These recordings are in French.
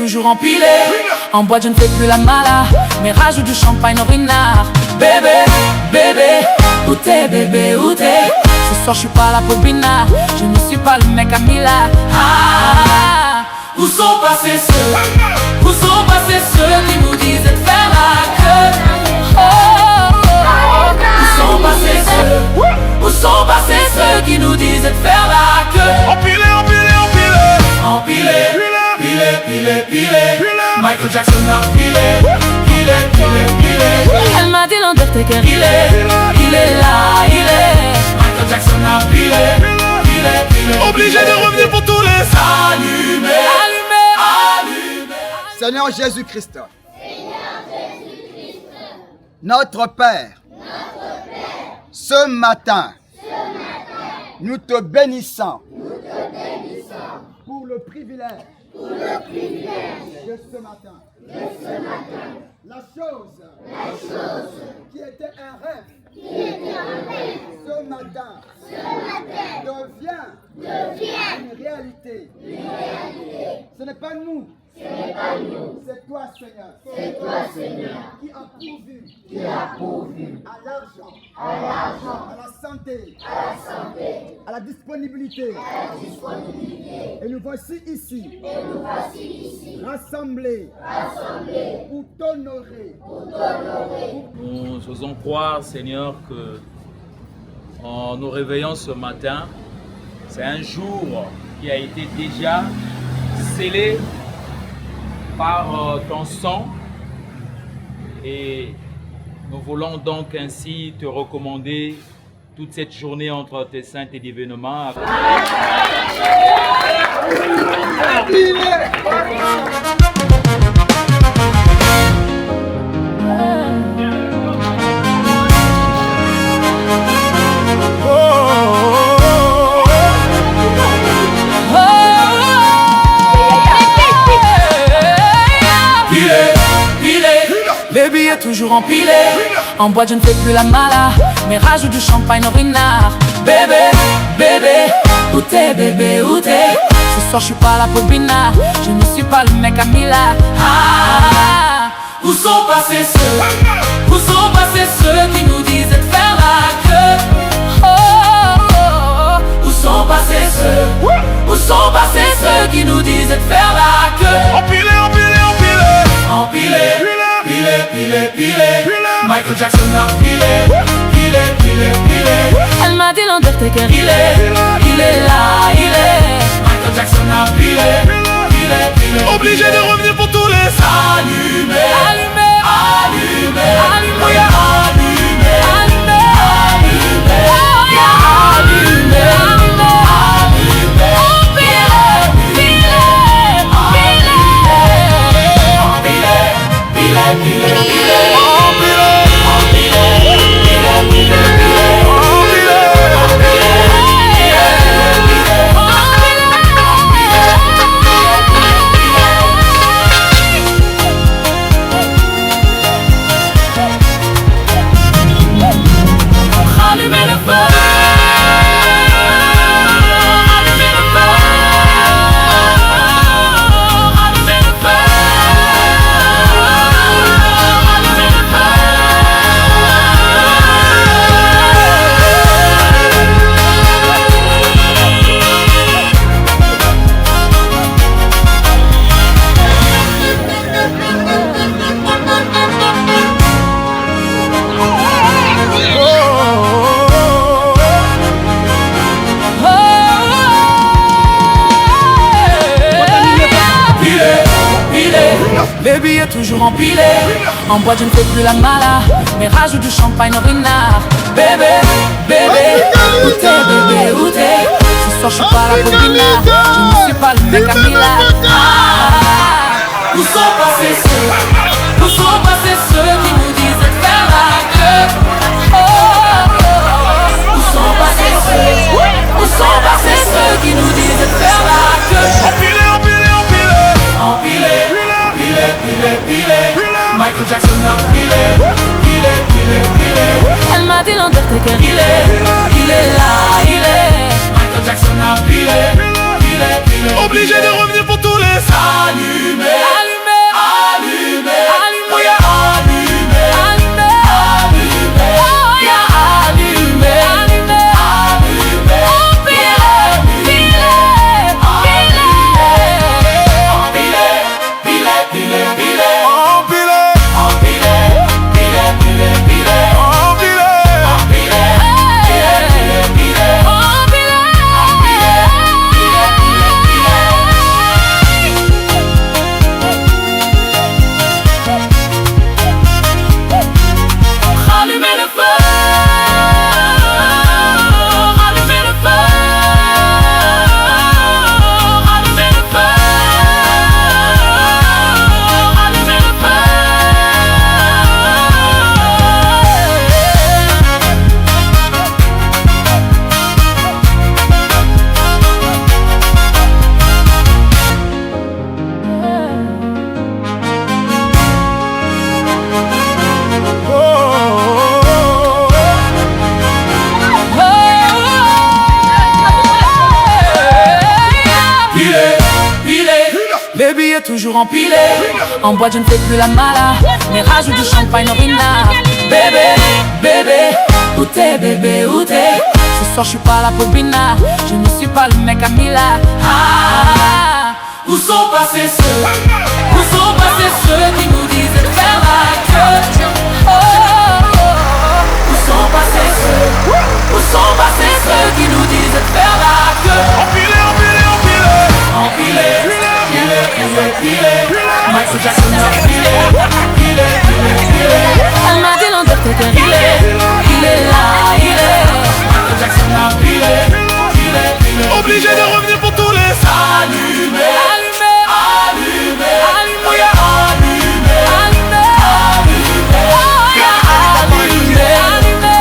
toujours empilé. En boîte je ne fais plus la mala, mais rajoute du champagne au renard. Bébé, bébé, où t'es bébé, où t'es? Ce soir je suis pas là pour Bina, je ne suis pas le mec à Mila. Où sont passés ceux, où sont passés ceux qui nous disaient de faire la queue? Où sont passés ceux, où sont passés ceux qui nous disaient de faire la queue? Empilé, empilé, empilé. Empilé, pilé, pilé, pilé. Michael Jackson a pilé, pilé, pilé, pilé. Elle m'a dit l'Undertaker, il est là, il est. Michael Jackson a pilé, pilé, pilé. Obligé de revenir pour tous les allumés, allumés, allumés. Seigneur Jésus-Christ, notre Père, ce matin, nous te bénissons pour le privilège de ce matin. La chose qui était un rêve, ce matin, devient une réalité. Ce n'est pas nous. C'est toi, Seigneur, qui a pourvu à l'argent, à la santé, à la disponibilité. Et nous voici ici, rassemblés pour t'honorer. Nous osons croire, Seigneur, que en nous réveillant ce matin, c'est un jour qui a été déjà scellé par ton sang, et nous voulons donc ainsi te recommander toute cette journée entre tes saintes et divines mains. Les billets toujours empilés. En boîte je ne fais plus la mala, mais rajoute du champagne au renard. Bébé, bébé, où t'es bébé, où t'es? Ce soir je suis pas là pour Bina, je ne suis pas le mec à Mila. Où sont passés ceux, où sont passés ceux qui nous disaient de faire la queue? Où sont passés ceux, où sont passés ceux qui nous disaient de faire la queue? Empilé, empilé, empilé. Empilé, pilé, pilé, pilé. Michael Jackson a pilé, pilé, pilé, pilé. Elle m'a dit l'Undertaker, il est là, il est. Michael Jackson a pilé, pilé, pilé. Obligé de revenir pour tous les allumés, allumés, allumés, allumés, allumés, allumés, allumés, allumés, allumés. Empilé, pilé, pilé, pilé. Les billets toujours empilés. En boîte je ne fais plus la mala, mais rajoute du champagne au renard. Bébé, bébé, où t'es bébé, où t'es? Ce soir je suis pas là pour Bina, je ne suis pas le mec à Mila. Où sont passés ceux, où sont passés ceux qui nous disaient de faire la queue? Où sont passés ceux, où sont passés ceux qui nous disaient de faire la queue? Empilé, empilé, empilé. Empilé, pilé, pilé, pilé. Michael Jackson a pilé, pilé, pilé, pilé. Elle m'a dit l'Undertaker, il est là, il est. Michael Jackson a pilé, pilé, pilé. Obligé de revenir pour tous les allumés. billets toujours empilés. En boîte je ne fais plus la mala, mais rajoute du champagne au vinard. Bébé, bébé, où t'es bébé, où t'es? Ce soir je suis pas là pour Bina, je ne suis pas le mec à Mila. Où sont passés ceux qui nous disaient de faire la queue? Où sont passés ceux qui nous disaient de faire la queue? Empilé, empilé, empilé. Empilé, empilé. Michael Jackson a empilé. Elle m'a dit l'Undertaker, il est là, il est. Michael Jackson a empilé. Obligé de revenir pour tous les Allumé, allumé, allumé, allumé, allumé, allumé, allumé, allumé, allumé,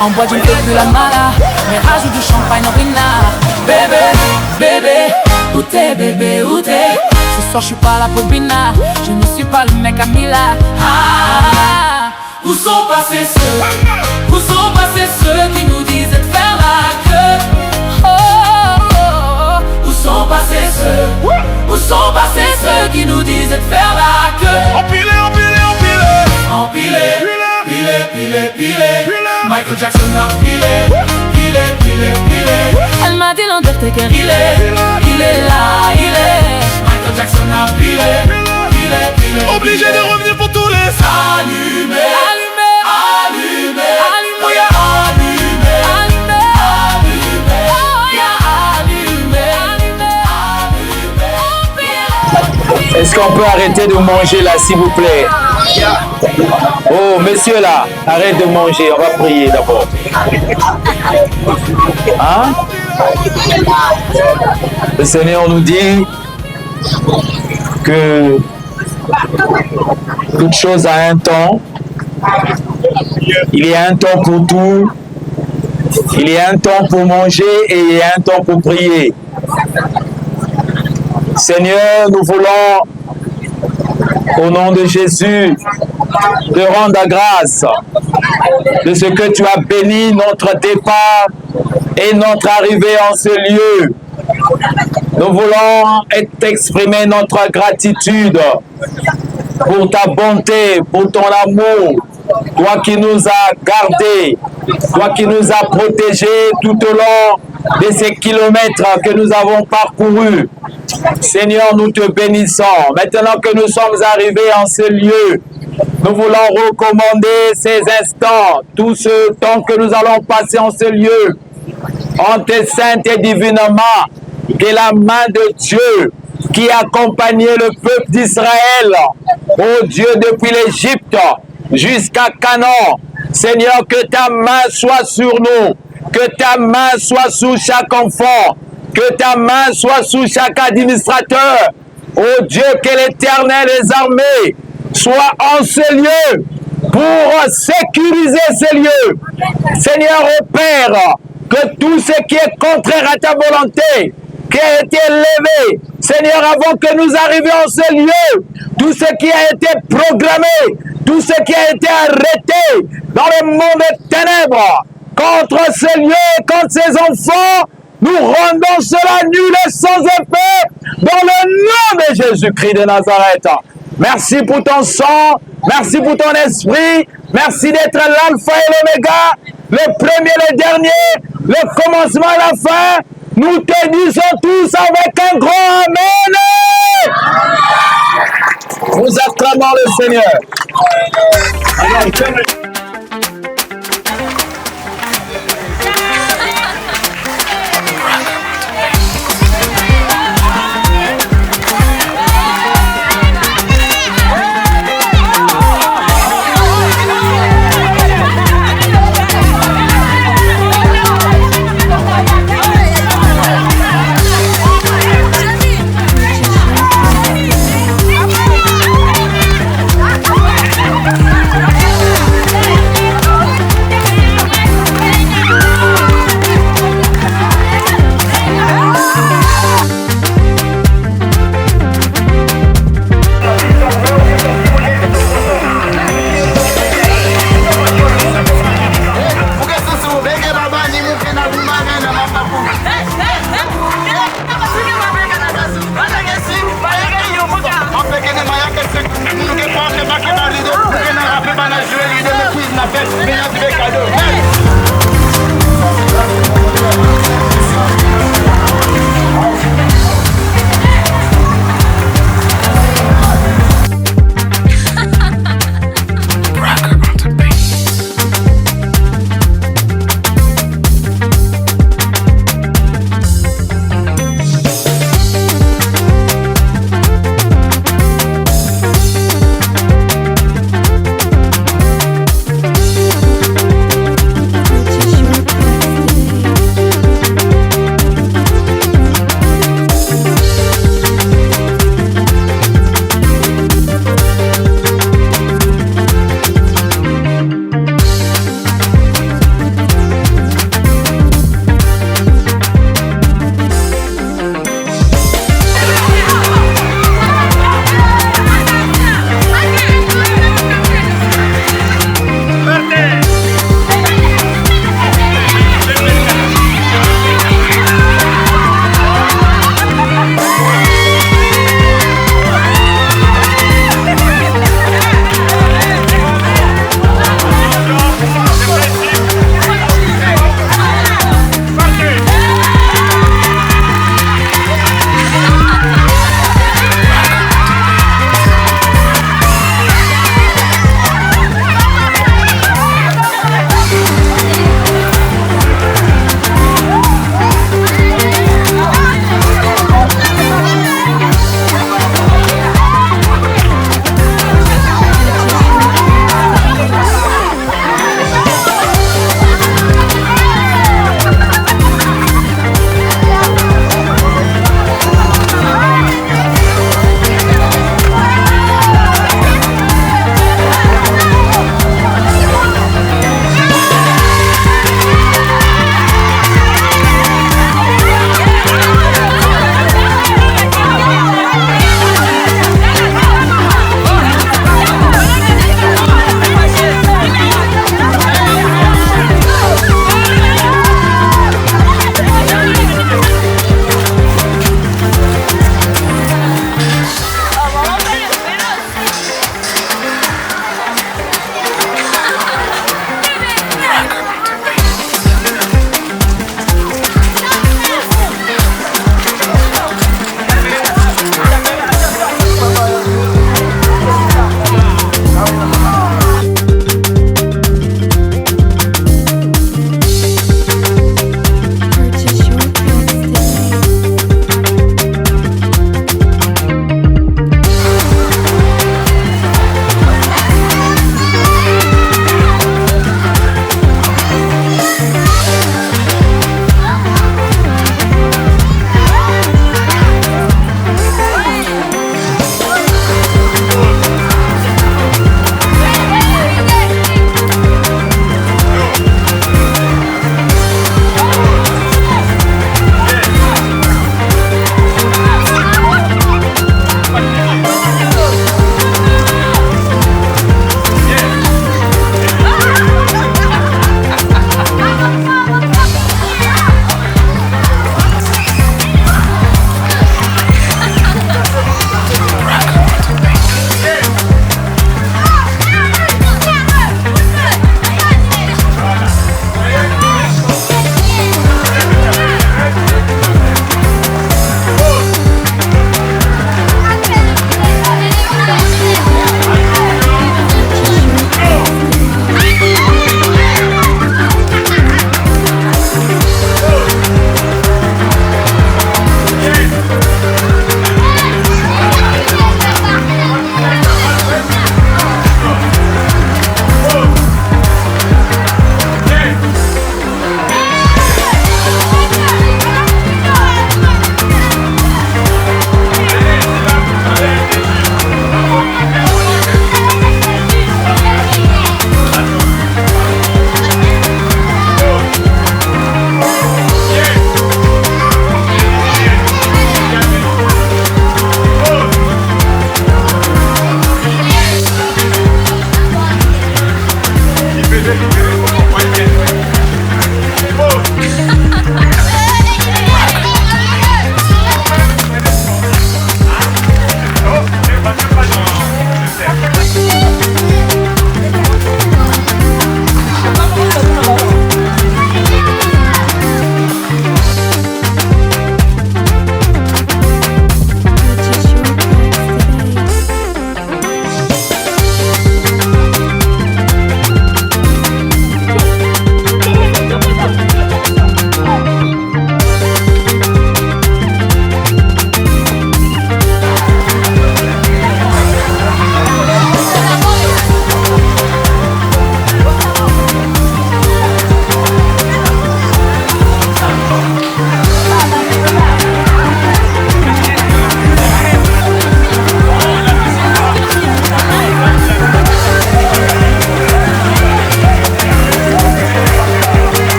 En boîte je ne fais plus la mala, mais rajoute du champagne au vinard. Bébé, bébé, où t'es bébé, où t'es? Ce soir je suis pas là pour Bina, je ne suis pas le mec à Mila. Où sont passés ceux qui nous disaient de faire la queue? Où sont passés ceux qui nous disaient de faire la queue? Empilé, empilé, empilé. Empilé. Michael Jackson a pilé. Elle m'a dit l'Undertaker, il est là, il est. Michael Jackson a pilé. Obligé de revenir pour tous les Allumé, allumé, allumé, allumé, allumé, allumé, allumé. Est-ce qu'on peut arrêter de manger là, s'il vous plaît? Oh, monsieur là, arrête de manger, on va prier d'abord. Hein? Le Seigneur nous dit que toute chose a un temps. Il y a un temps pour tout. Il y a un temps pour manger et il y a un temps pour prier. Seigneur, nous voulons, au nom de Jésus, te rendre grâce de ce que tu as béni notre départ et notre arrivée en ce lieu. Nous voulons exprimer notre gratitude pour ta bonté, pour ton amour, toi qui nous as gardés, toi qui nous as protégés tout au long de ces kilomètres que nous avons parcourus. Seigneur, nous te bénissons. Maintenant que nous sommes arrivés en ce lieu, nous voulons recommander ces instants, tout ce temps que nous allons passer en ce lieu, en te sainte et divinement, que la main de Dieu qui accompagnait le peuple d'Israël, ô Dieu, depuis l'Égypte jusqu'à Canaan, Seigneur, que ta main soit sur nous, que ta main soit sous chaque enfant, que ta main soit sous chaque administrateur. Ô Dieu, que l'Éternel des armées soit en ce lieu pour sécuriser ces lieux. Seigneur, ô Père, que tout ce qui est contraire à ta volonté, qui a été élevé, Seigneur, avant que nous arrivions en ce lieu, tout ce qui a été programmé, tout ce qui a été arrêté dans le monde des ténèbres, contre ce lieu, contre ces enfants, nous rendons cela nul et sans effet dans le nom de Jésus-Christ de Nazareth. Merci pour ton sang, merci pour ton esprit, merci d'être l'alpha et l'oméga, le premier, le dernier, le commencement, la fin. Nous te disons tous avec un grand Amen. Nous acclamons le Seigneur.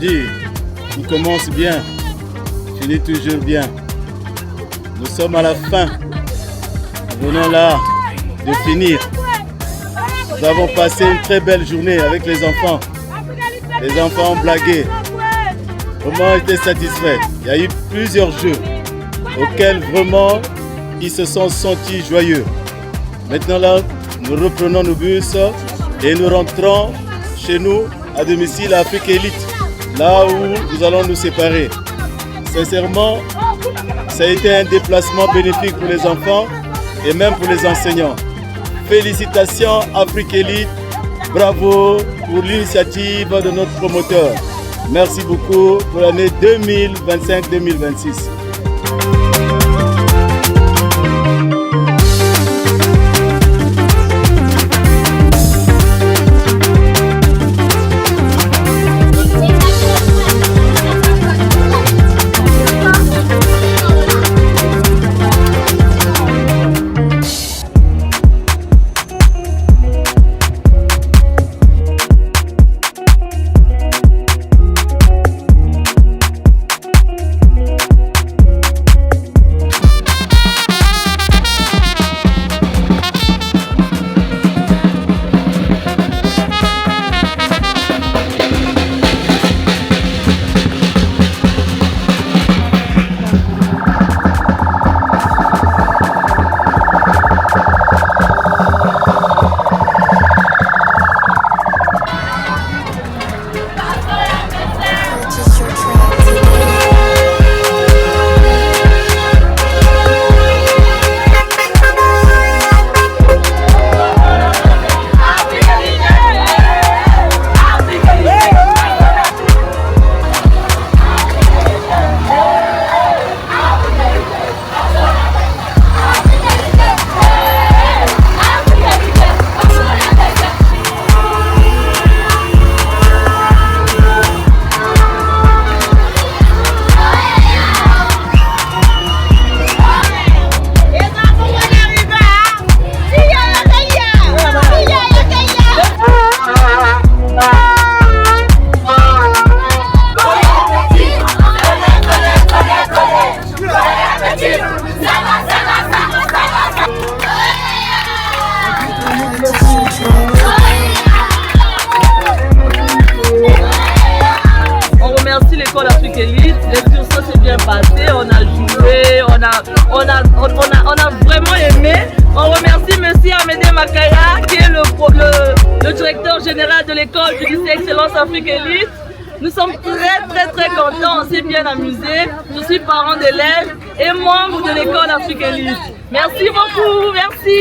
dit, tout commence bien, finit toujours bien. Nous sommes à la fin. Nous venons là de finir. Nous avons passé une très belle journée avec les enfants. Les enfants ont blagué. Vraiment été satisfaits. Il y a eu plusieurs jeux auxquels vraiment ils se sont sentis joyeux. Maintenant là, nous reprenons nos bus et nous rentrons chez nous à domicile à Afrique Élite, là où nous allons nous séparer. Sincèrement, ça a été un déplacement bénéfique pour les enfants et même pour les enseignants. Félicitations Afrique Élite, bravo pour l'initiative de notre promoteur. Merci beaucoup pour l'année 2025-2026. On a vraiment aimé. On remercie Monsieur Amédée Makaya qui est le directeur général de l'école du lycée Excellence Afrique Élite. Nous sommes très contents, on s'est bien amusés. Je suis parent d'élèves et membre de l'école Afrique Élite. Merci beaucoup, merci.